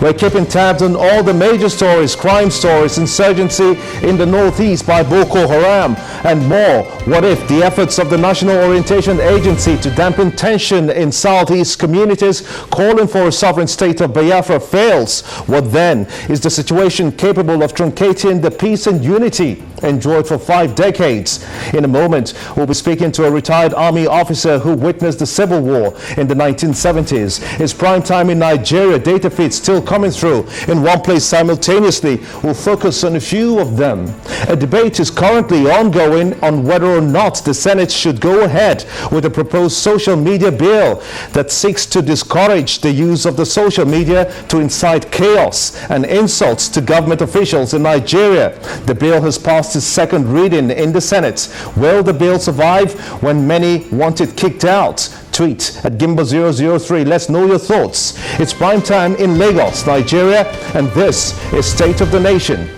We're keeping tabs on all the major stories, crime stories, insurgency in the northeast by Boko Haram, and more. What if the efforts of the National Orientation Agency to dampen tension in southeast communities calling for a sovereign state of Biafra fails? What then is the situation capable of truncating the peace and unity enjoyed for 5 decades? In a moment, we'll be speaking to a retired army officer who witnessed the civil war in the 1970s. It's prime time in Nigeria. Data feeds still coming through in one place simultaneously. We'll focus on a few of them. A debate is currently ongoing on whether or not the Senate should go ahead with a proposed social media bill that seeks to discourage the use of the social media to incite chaos and insults to government officials in Nigeria. The bill has passed its second reading in the Senate. Will the bill survive when many want it kicked out? Tweet at Gimbo003. Let's know your thoughts. It's prime time in Lagos, Nigeria, and this is State of the Nation.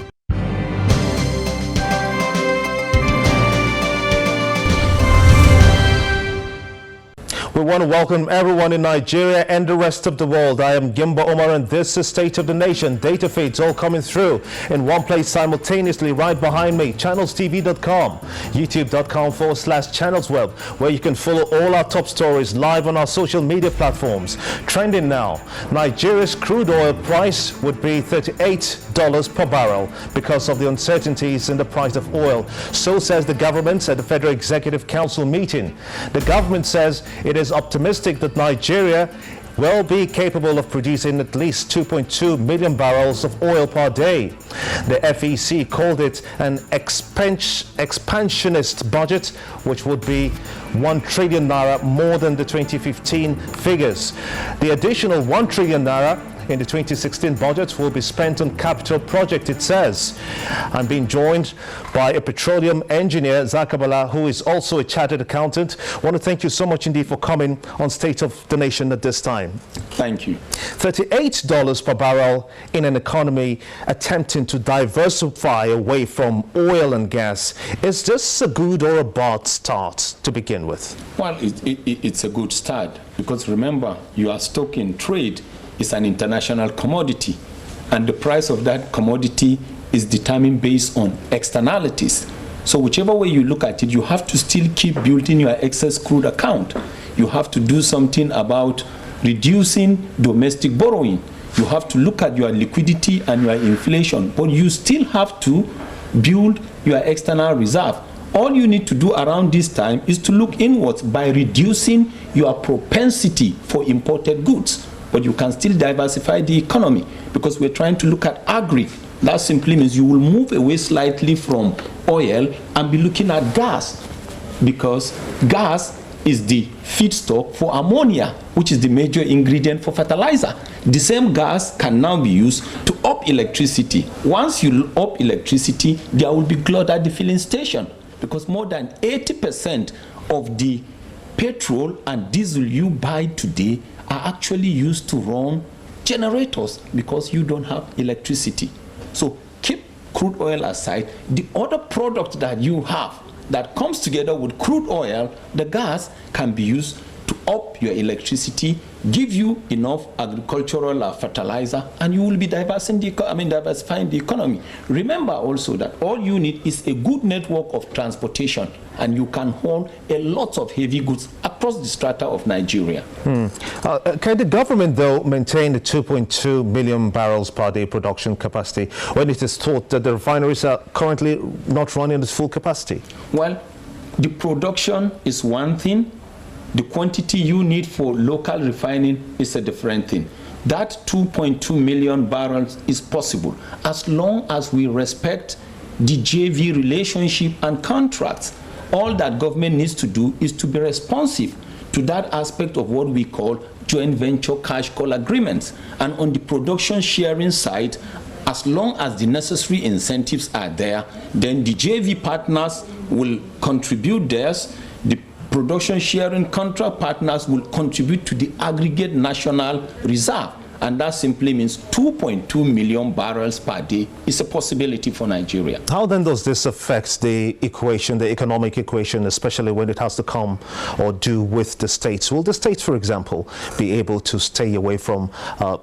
We want to welcome everyone in Nigeria and the rest of the world. I am Gimba Omar and this is State of the Nation. Data feeds all coming through in one place simultaneously right behind me. ChannelsTV.com, YouTube.com/ChannelsWeb, where you can follow all our top stories live on our social media platforms. Trending now, Nigeria's crude oil price would be $38 per barrel because of the uncertainties in the price of oil. So says the government at the Federal Executive Council meeting. The government says it is optimistic that Nigeria will be capable of producing at least 2.2 million barrels of oil per day. The FEC called it an expansionist budget, which would be 1 trillion naira more than the 2015 figures. The additional 1 trillion naira in the 2016 budget will be spent on capital project, it says. I'm being joined by a petroleum engineer, Zakabala, who is also a chartered accountant. I want to thank you so much indeed for coming on State of the Nation at this time. Thank you. $38 per barrel in an economy attempting to diversify away from oil and gas. Is this a good or a bad start to begin with? Well, it's a good start because remember, you are stock in trade. Is an international commodity, and the price of that commodity is determined based on externalities. So whichever way you look at it, you have to still keep building your excess crude account. You have to do something about reducing domestic borrowing. You have to look at your liquidity and your inflation, but you still have to build your external reserve. All you need to do around this time is to look inwards by reducing your propensity for imported goods. But you can still diversify the economy because we're trying to look at agri. That simply means you will move away slightly from oil and be looking at gas, because gas is the feedstock for ammonia, which is the major ingredient for fertilizer. The same gas can now be used to up electricity. Once you up electricity, there will be glut at the filling station, because more than 80% of the petrol and diesel you buy today are actually used to run generators because you don't have electricity. So keep crude oil aside. The other product that you have that comes together with crude oil, the gas, can be used to up your electricity, give you enough agricultural fertilizer, and you will be diversifying the economy. Remember also that all you need is a good network of transportation, and you can haul a lot of heavy goods across the strata of Nigeria. Can the government, though, maintain the 2.2 million barrels per day production capacity when it is thought that the refineries are currently not running at full capacity? Well, the production is one thing. The quantity you need for local refining is a different thing. That 2.2 million barrels is possible as long as we respect the JV relationship and contracts. All that government needs to do is to be responsive to that aspect of what we call joint venture cash call agreements. And on the production sharing side, as long as the necessary incentives are there, then the JV partners will contribute theirs. The production sharing contract partners will contribute to the aggregate national reserve. and that simply means 2.2 million barrels per day is a possibility for Nigeria. How then does this affect the equation, the economic equation, especially when it has to come or do with the states? Will the states, for example, be able to stay away from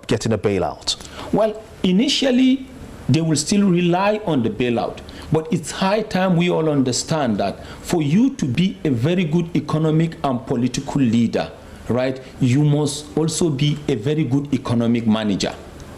getting a bailout? Well, initially, they will still rely on the bailout. But it's high time we all understand that for you to be a very good economic and political leader, right, you must also be a very good economic manager.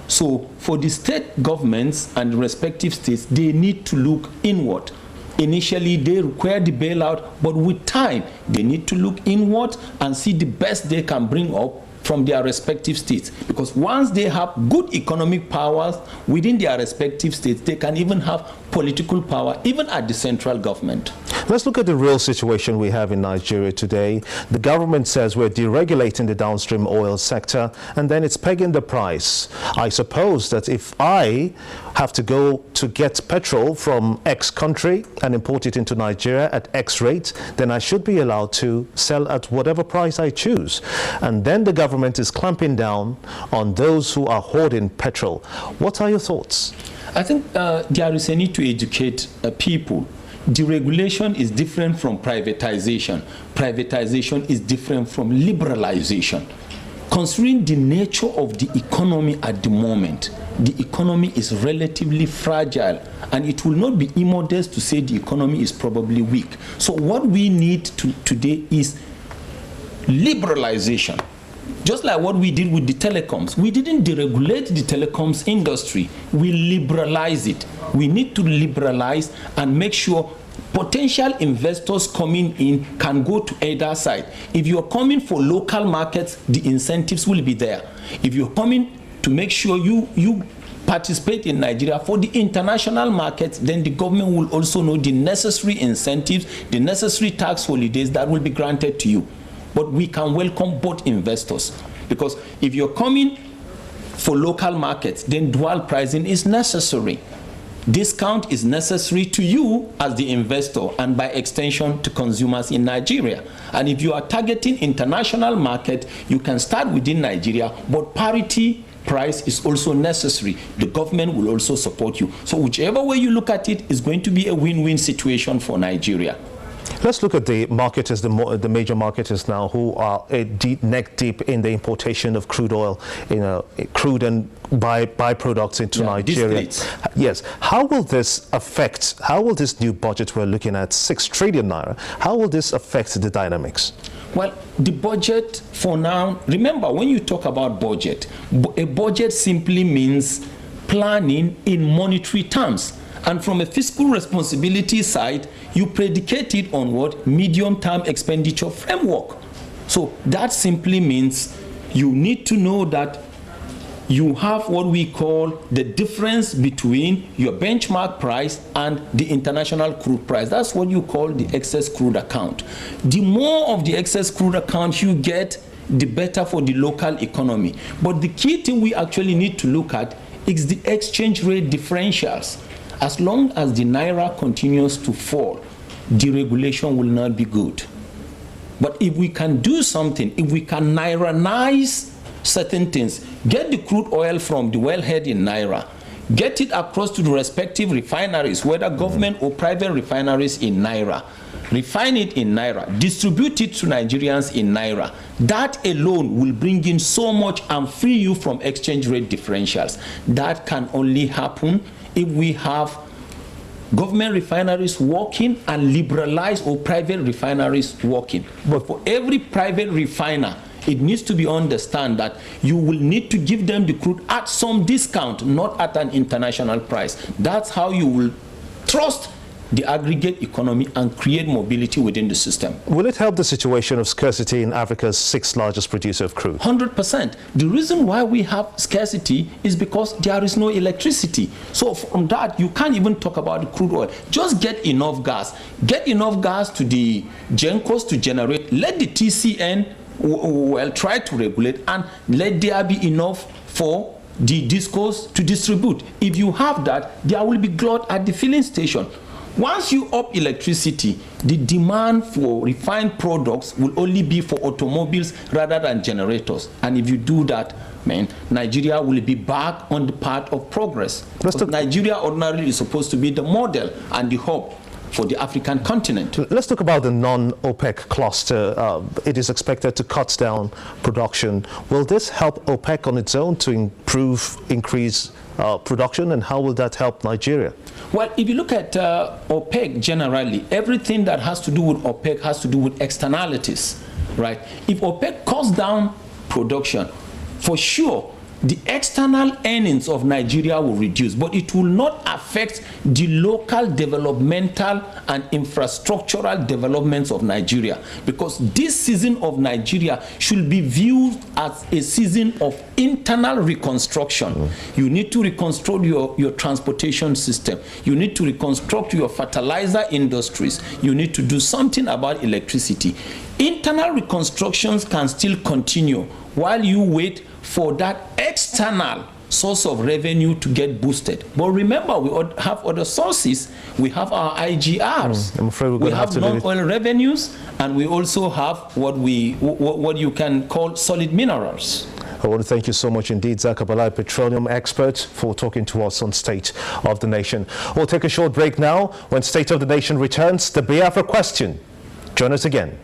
So for the state governments and the respective states, they need to look inward. Initially, they require the bailout, but with time, they need to look inward and see the best they can bring up from their respective states. Because once they have good economic powers within their respective states, they can even have political power, even at the central government. Let's look at the real situation we have in Nigeria today. The government says we're deregulating the downstream oil sector, and then it's pegging the price. I suppose that if I have to go to get petrol from X country and import it into Nigeria at X rate, then I should be allowed to sell at whatever price I choose. And then the government is clamping down on those who are hoarding petrol. What are your thoughts? I think there is a need to educate people. Deregulation is different from privatization. Privatization is different from liberalization. Considering the nature of the economy at the moment, the economy is relatively fragile, and it will not be immodest to say the economy is probably weak. So what we need today is liberalization. Just like what we did with the telecoms. We didn't deregulate the telecoms industry. We liberalize it. We need to liberalize and make sure potential investors coming in can go to either side. If you're coming for local markets, the incentives will be there. If you're coming to make sure you participate in Nigeria for the international markets, then the government will also know the necessary incentives, the necessary tax holidays that will be granted to you. But we can welcome both investors, because if you're coming for local markets, then dual pricing is necessary. Discount is necessary to you as the investor, and by extension to consumers in Nigeria. And if you are targeting international market, you can start within Nigeria, but parity price is also necessary. The government will also support you. So whichever way you look at it is going to be a win-win situation for Nigeria. Let's look at the marketers, the major marketers now, who are neck deep in the importation of crude oil, crude and byproducts into Nigeria. Yes. How will this affect, how will this new budget we're looking at, 6 trillion naira, how will this affect the dynamics? Well, the budget for now, remember when you talk about budget, a budget simply means planning in monetary terms. And from a fiscal responsibility side, you predicate it on what? Medium-term expenditure framework. So that simply means you need to know that you have what we call the difference between your benchmark price and the international crude price. That's what you call the excess crude account. The more of the excess crude account you get, the better for the local economy. But the key thing we actually need to look at is the exchange rate differentials. As long as the naira continues to fall, deregulation will not be good. But if we can do something, if we can nairanize certain things, get the crude oil from the wellhead in naira, get it across to the respective refineries, whether government or private refineries in naira, refine it in naira, distribute it to Nigerians in naira. That alone will bring in so much and free you from exchange rate differentials. That can only happen if we have government refineries working and liberalized or private refineries working. But for every private refiner, it needs to be understood that you will need to give them the crude at some discount, not at an international price. That's how you will trust the aggregate economy and create mobility within the system. Will it help the situation of scarcity in Africa's 6th largest producer of crude? 100%. The reason why we have scarcity is because there is no electricity. So from that, you can't even talk about the crude oil. Just get enough gas. Get enough gas to the GENCOs to generate. Let the TCN try to regulate, and let there be enough for the DISCOs to distribute. If you have that, there will be glut at the filling station. Once you up electricity, the demand for refined products will only be for automobiles rather than generators. And if you do that, development, Nigeria will be back on the path of progress. Nigeria ordinarily is supposed to be the model and the hub for the African continent. Let's talk about the non-OPEC cluster. It is expected to cut down production. Will this help OPEC on its own to increase production, and how will that help Nigeria? Well, if you look at OPEC generally, everything that has to do with OPEC has to do with externalities, right? If OPEC cuts down production, for sure, the external earnings of Nigeria will reduce, but it will not affect the local developmental and infrastructural developments of Nigeria, because this season of Nigeria should be viewed as a season of internal reconstruction. You need to reconstruct your transportation system. You need to reconstruct your fertilizer industries. You need to do something about electricity. Internal reconstructions can still continue while you wait for that external source of revenue to get boosted. But remember, we have other sources. We have our IGRs. I'm afraid we have non-oil revenues, and we also have what you can call solid minerals. I want to thank you so much indeed, Zak Abalai, petroleum expert, for talking to us on State of the Nation. We'll take a short break now. When State of the Nation returns, the Biafra question. Join us again.